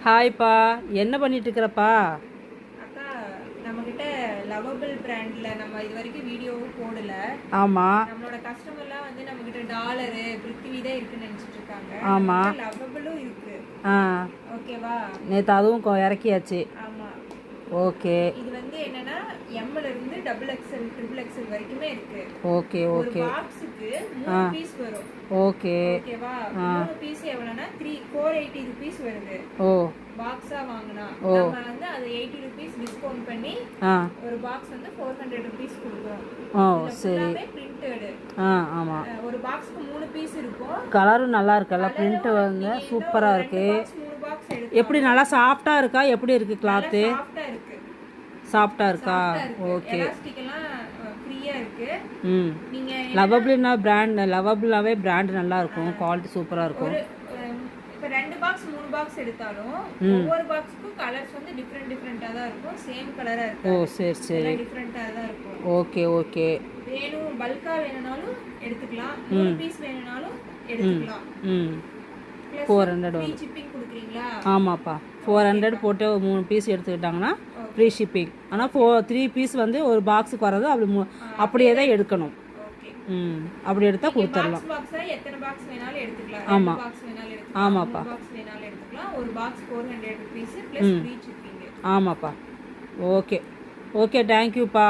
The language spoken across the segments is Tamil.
ஹாய்ப்பா, என்ன பண்ணிட்டு இருக்கிறப்பா? அக்கா, நம்மகிட்ட லவபிள் பிராண்ட்ல நம்ம இது வரைக்கும் வீடியோவும் போடல. ஆமா. நம்மளோட கஸ்டமர்லாம் வந்து நம்மகிட்ட டாலரு பிருத்திவி தான் இருக்குன்னு நினைச்சிட்டு இருக்காங்க. ஆமா. லவபிளும் இருக்கு. ஓகேவா? நேற்று அதுவும் இறக்கியாச்சு. ஆமா. ஓகே. இது வந்து என்னன்னா எம்ல இருந்து டபுள் எக்ஸ்எல் ட்ரிபிள் எக்ஸ்எல் வரைக்குமே இருக்கு. Okay okay. ஒரு பாக்ஸுக்கு 3 பீஸ் வரும். ஓகே. ஓகேவா? 3 பீஸ் எவ்வளவுனா 480 rupees வருது. ஓ. பாக்ஸா வாங்குனா நம்ம வந்து அது 80 rupees டிஸ்கவுண்ட் பண்ணி ஒரு பாக்ஸ் வந்து 400 rupees கொடுக்குறோம். ஓ சரி. பிரிண்டட். ஆமா. ஒரு பாக்ஸ்க்கு 3 பீஸ் இருக்கும். கலரும் நல்லா இருக்குல்ல, பிரிண்ட் வந்து சூப்பரா இருக்கு. எப்படி நல்லா சாஃப்டா இருக்கா? எப்படி இருக்கு கிளாத்? சாஃப்டா இருக்கு. சாஃப்டா இருக்கா? ஓகே. எலாஸ்டிக் எல்லாம் ஃப்ரீயா இருக்கு. நீங்க லவபிள்னா பிராண்ட், லவபிளாவே பிராண்ட் நல்லா இருக்கும், குவாலிட்டி சூப்பரா இருக்கும். இப்ப 2 பாக்ஸ் 3 பாக்ஸ் எடுத்தாலும் ஒவ்வொரு பாக்ஸ்க்கும் கலர்ஸ் வந்து டிஃபரெண்டா தான் இருக்கும். சேம் கலரா இருக்கு. ஓ சரி சரி. டிஃபரெண்டா தான் இருக்கும். Okay okay. வேணும் பல்கா வேணும்னாலும் எடுத்துக்கலாம். 3 பீஸ் வேணும்னாலும் எடுத்துக்கலாம். 400 ஃப்ரீ ஷிப்பிங் கொடுக்குறீங்களா? ஆமாப்பா, 400 போட்டு 3 பீஸ் எடுத்துக்கிட்டாங்கன்னா ஃப்ரீ ஷிப்பிங். ஆனால் 3 பீஸ் வந்து ஒரு பாக்ஸுக்கு வர்றது அப்படியே தான் எடுக்கணும். அப்படி எடுத்தால் கொடுத்துடலாம். எத்தனை பாக்ஸ் வேணாலும் எடுத்துக்கலாம். ஆமாம். பாக்ஸ் வேணாலும் எடுத்துக்கலாம். ஆமாப்பா. பாக்ஸ் வேணாலும் எடுத்துக்கலாம். ஒரு box 400 rupees plus free shipping. ஆமாப்பா. Okay okay. தேங்க்யூப்பா.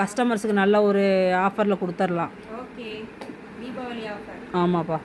கஸ்டமர்ஸுக்கு நல்ல ஒரு ஆஃபரில் கொடுத்துடலாம். ஓகே. தீபாவளி ஆஃபர். ஆமாப்பா.